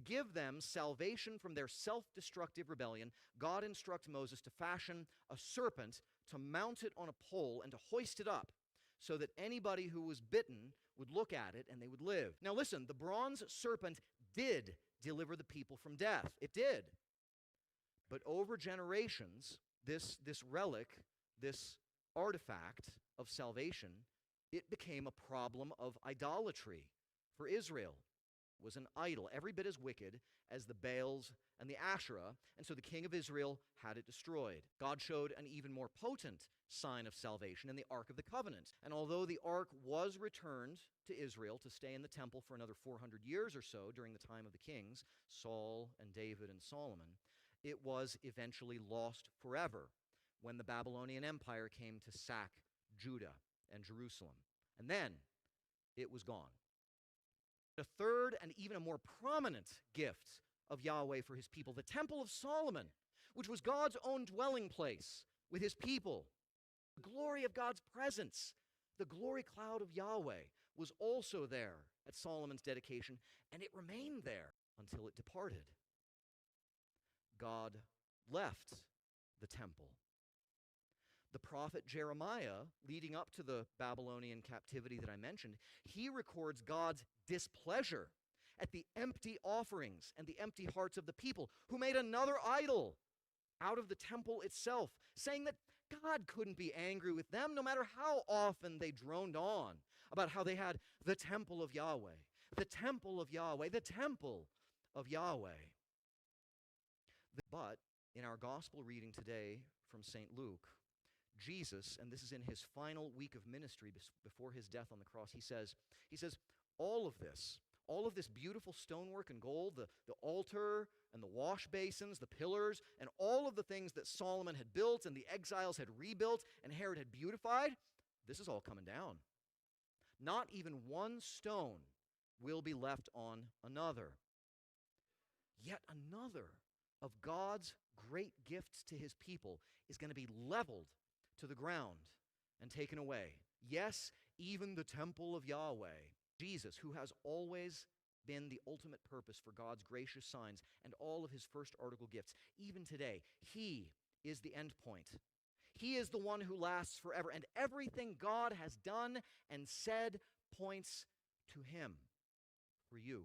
give them salvation from their self-destructive rebellion, God instructs Moses to fashion a serpent, to mount it on a pole, and to hoist it up, so that anybody who was bitten would look at it and they would live. Now listen, the bronze serpent did deliver the people from death. It did. But over generations, this relic, this artifact of salvation, it became a problem of idolatry for Israel. It was an idol, every bit as wicked as the Baals and the Asherah, and so the king of Israel had it destroyed. God showed an even more potent sign of salvation in the Ark of the Covenant. And although the Ark was returned to Israel to stay in the temple for another 400 years or so during the time of the kings, Saul and David and Solomon, it was eventually lost forever when the Babylonian Empire came to sack Judah and Jerusalem. And then it was gone. A third and even a more prominent gift of Yahweh for his people, the Temple of Solomon, which was God's own dwelling place with his people. The glory of God's presence, the glory cloud of Yahweh, was also there at Solomon's dedication, and it remained there until it departed. God left the temple. The prophet Jeremiah, leading up to the Babylonian captivity that I mentioned, he records God's displeasure at the empty offerings and the empty hearts of the people who made another idol out of the temple itself, saying that God couldn't be angry with them no matter how often they droned on about how they had the temple of Yahweh, the temple of Yahweh, the temple of Yahweh. But in our gospel reading today from St. Luke, Jesus, and this is in his final week of ministry before his death on the cross, he says, all of this beautiful stonework and gold, the altar and the wash basins, the pillars, and all of the things that Solomon had built and the exiles had rebuilt and Herod had beautified, this is all coming down. Not even one stone will be left on another. Yet another of God's great gifts to his people is going to be leveled to the ground and taken away. Yes, even the temple of Yahweh, Jesus, who has always been the ultimate purpose for God's gracious signs and all of his first article gifts, even today, he is the end point. He is the one who lasts forever, and everything God has done and said points to him for you.